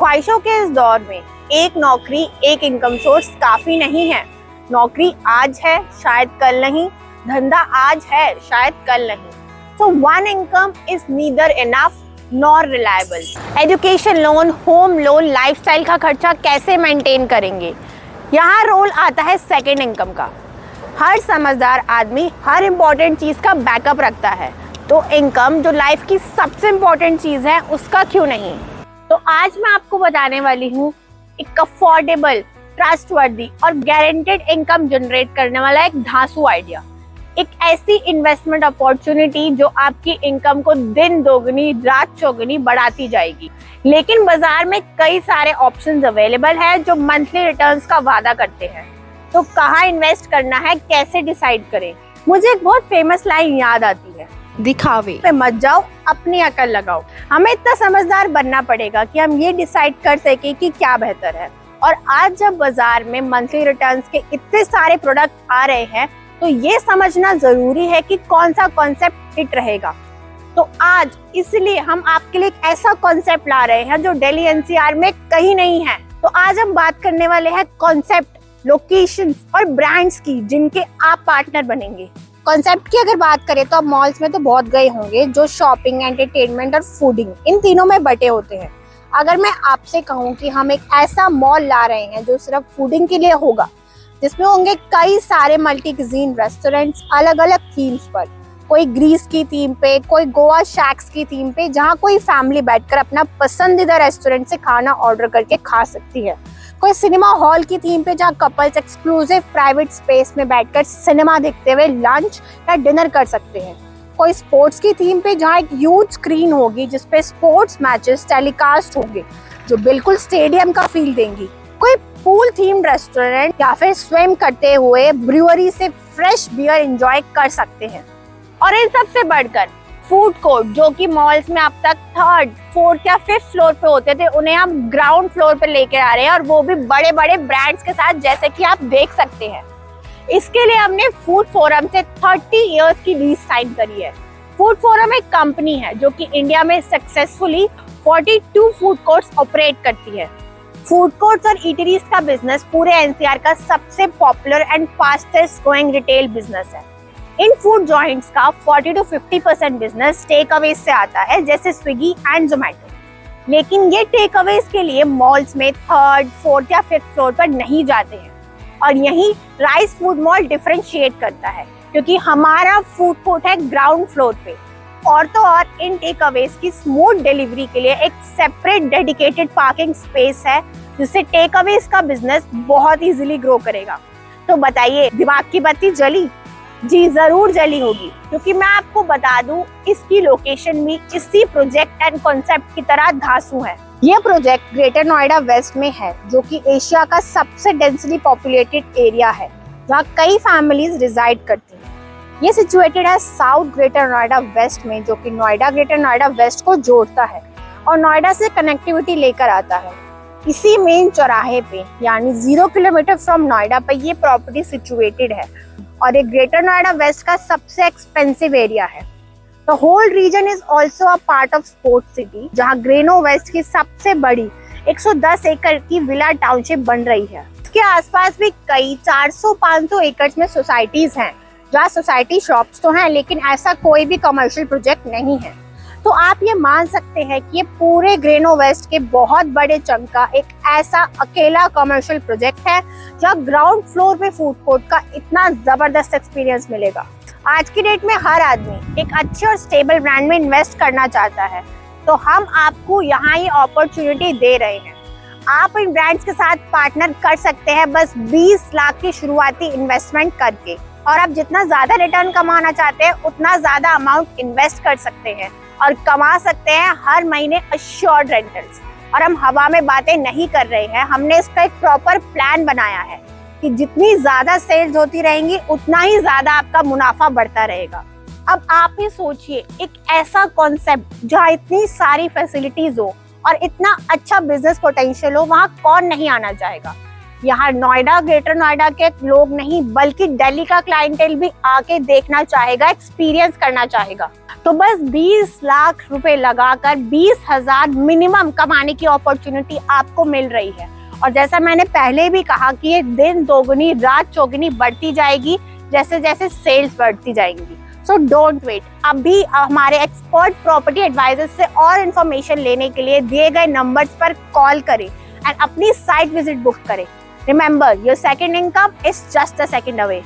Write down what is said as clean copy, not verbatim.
ख्वाहिशों के इस दौर में एक नौकरी एक इनकम सोर्स काफी नहीं है। नौकरी आज है शायद कल नहीं, धंधा आज है शायद कल नहीं। So one income is neither enough nor reliable। Education loan, home loan, lifestyle का खर्चा कैसे मेंटेन करेंगे, यहाँ रोल आता है सेकंड इनकम का। हर समझदार आदमी हर इम्पोर्टेंट चीज का बैकअप रखता है, तो इनकम जो लाइफ की सबसे इम्पोर्टेंट चीज है उसका क्यों नहीं। तो आज मैं आपको बताने वाली हूँ एक अफोर्डेबल, ट्रस्टवर्दी और गारंटेड इनकम जनरेट करने वाला एक धांसू आइडिया, एक ऐसी इन्वेस्टमेंट अपॉर्चुनिटी जो आपकी इनकम को दिन दोगुनी रात चौगुनी बढ़ाती जाएगी। लेकिन बाजार में कई सारे ऑप्शंस अवेलेबल है जो मंथली रिटर्न्स का वादा करते हैं। तो कहाँ इन्वेस्ट करना है, कैसे डिसाइड करें। मुझे एक बहुत फेमस लाइन याद आती है, दिखावे पे मत जाओ, अपनी अकल लगाओ। हमें इतना समझदार बनना पड़ेगा कि हम ये डिसाइड कर सके कि क्या बेहतर है। और आज जब बाजार में मंथली रिटर्न्स के इतने सारे प्रोडक्ट आ रहे हैं, तो ये समझना जरूरी है कि कौन सा कॉन्सेप्ट हिट रहेगा। तो आज इसलिए हम आपके लिए एक ऐसा कॉन्सेप्ट ला रहे हैं जो दिल्ली एनसीआर में कहीं नहीं है। तो आज हम बात करने वाले हैं कॉन्सेप्ट, लोकेशंस और ब्रांड्स की जिनके आप पार्टनर बनेंगे। कॉन्सेप्ट की अगर बात करें तो आप मॉल्स में तो बहुत गए होंगे जो शॉपिंग, एंटरटेनमेंट और फूडिंग इन तीनों में बटे होते हैं। अगर मैं आपसे कहूँ कि हम एक ऐसा मॉल ला रहे हैं जो सिर्फ फूडिंग के लिए होगा, जिसमें होंगे कई सारे मल्टी क्यूजीन रेस्टोरेंट्स अलग अलग थीम्स पर, कोई ग्रीस की थीम पे, कोई गोवा शैक्स की थीम पे, जहाँ कोई फैमिली बैठकर अपना पसंदीदा रेस्टोरेंट से खाना ऑर्डर करके खा सकती है, कोई सिनेमा हॉल की थीम पे जहाँ कपल्स एक्सक्लूसिव प्राइवेट स्पेस में बैठकर सिनेमा देखते हुए लंच या डिनर कर सकते हैं, कोई स्पोर्ट्स की थीम पे जहाँ एक ह्यूज स्क्रीन होगी जिसपे स्पोर्ट्स मैचेस टेलीकास्ट होंगे जो बिल्कुल स्टेडियम का फील देंगी, कोई पूल थीम्ड रेस्टोरेंट या फिर स्विम करते हुए ब्रूअरी से फ्रेश बियर एंजॉय कर सकते हैं। और इन सबसे बढ़कर फूड कोर्ट जो कि मॉल्स में अब तक थर्ड, फोर्थ या फिफ्थ फ्लोर पे होते थे, उन्हें हम ग्राउंड फ्लोर पे लेके आ रहे हैं, और वो भी बड़े बड़े ब्रांड्स के साथ, जैसे कि आप देख सकते हैं। इसके लिए हमने फूड फोरम से 30 इयर्स की लीज साइन करी है। फूड फोरम एक कंपनी है जो कि इंडिया में सक्सेसफुली 42 फूड कोर्ट्स ऑपरेट करती है। फूड कोर्ट्स और ईटरीज का बिजनेस पूरे एनसीआर का सबसे popular and fastest growing retail business है। इन फूड जॉइंट्स का 40 to 50% बिजनेस टेक अवेज से आता है, जैसे स्विगी एंड जोमेटो। लेकिन ये टेक अवेज के लिए मॉल्स में थर्ड, फोर्थ या फिफ्थ फ्लोर पर नहीं जाते हैं, और यही राइस फूड मॉल डिफरेंशिएट करता है, क्योंकि हमारा फूड कोर्ट है ग्राउंड फ्लोर पे। और तो और इन टेक अवेज की स्मूथ डिलीवरी के लिए एक सेपरेट डेडिकेटेड पार्किंग स्पेस है, जिससे टेक अवेज का बिजनेस बहुत इजीली ग्रो करेगा। तो बताइए, दिमाग की बत्ती जली? जी जरूर जली होगी, क्योंकि मैं आपको बता दूं इसकी लोकेशन भी इसी प्रोजेक्ट एंड कॉन्सेप्ट की तरह धांसू है। ये प्रोजेक्ट ग्रेटर नोएडा वेस्ट में है, जो कि एशिया का सबसे डेंसली पॉपुलेटेड एरिया है, जहाँ कई फैमिलीज रिजाइड करती हैं। ये सिचुएटेड है साउथ ग्रेटर नोएडा वेस्ट में, जो कि नोएडा ग्रेटर नोएडा वेस्ट को जोड़ता है और नोएडा से कनेक्टिविटी लेकर आता है। इसी मेन चौराहे पे, यानी 0 किलोमीटर फ्रॉम नोएडा पर ये प्रॉपर्टी सिचुएटेड है, और ये ग्रेटर नोएडा वेस्ट का सबसे एक्सपेंसिव एरिया है। The whole region is also a part of Sports City, जहाँ ग्रेनो वेस्ट की सबसे बड़ी 110 एकड़ की विला टाउनशिप बन रही है। इसके आसपास भी कई 400-500 एकड़ में सोसाइटीज हैं, जहाँ सोसाइटी शॉप्स तो हैं, लेकिन ऐसा कोई भी कमर्शियल प्रोजेक्ट नहीं है। तो आप ये मान सकते हैं कि ये पूरे ग्रेनो वेस्ट के बहुत बड़े चंक का एक ऐसा अकेला कमर्शियल प्रोजेक्ट है, जहाँ ग्राउंड फ्लोर पे फूड कोर्ट का इतना जबरदस्त एक्सपीरियंस मिलेगा। आज की डेट में हर आदमी एक अच्छे और स्टेबल ब्रांड में इन्वेस्ट करना चाहता है, तो हम आपको यहाँ ये अपॉर्चुनिटी दे रहे हैं। आप इन ब्रांड्स के साथ पार्टनर कर सकते हैं बस 20 लाख की शुरुआती इन्वेस्टमेंट करके, और आप जितना ज्यादा रिटर्न कमाना चाहते हैं उतना ज्यादा अमाउंट इन्वेस्ट कर सकते हैं और कमा सकते हैं हर महीने अश्योर्ड रेंटल्स। और हम हवा में बातें नहीं कर रहे हैं, हमने इसका एक प्रॉपर प्लान बनाया है कि जितनी ज्यादा सेल्स होती रहेंगी उतना ही ज्यादा आपका मुनाफा बढ़ता रहेगा। अब आप ही सोचिए, एक ऐसा कॉन्सेप्ट जहाँ इतनी सारी फैसिलिटीज हो और इतना अच्छा बिजनेस पोटेंशियल हो, वहाँ कौन नहीं आना चाहेगा। यहाँ नोएडा, ग्रेटर नोएडा के लोग नहीं बल्कि दिल्ली का क्लाइंटेल भी आके देखना चाहेगा, एक्सपीरियंस करना चाहेगा। तो बस 20 लाख रुपए लगाकर 20,000 मिनिमम कमाने की अपॉर्चुनिटी आपको मिल रही है। और जैसा मैंने पहले भी कहा कि ये दिन दोगुनी रात चौगुनी बढ़ती जाएगी जैसे जैसे सेल्स बढ़ती जाएंगी। सो डोंट वेट, अभी हमारे एक्सपर्ट प्रॉपर्टी एडवाइजर से और इन्फॉर्मेशन लेने के लिए दिए गए नंबर्स पर कॉल करें एंड अपनी साइट विजिट बुक करें। Remember, your second income is just a second away.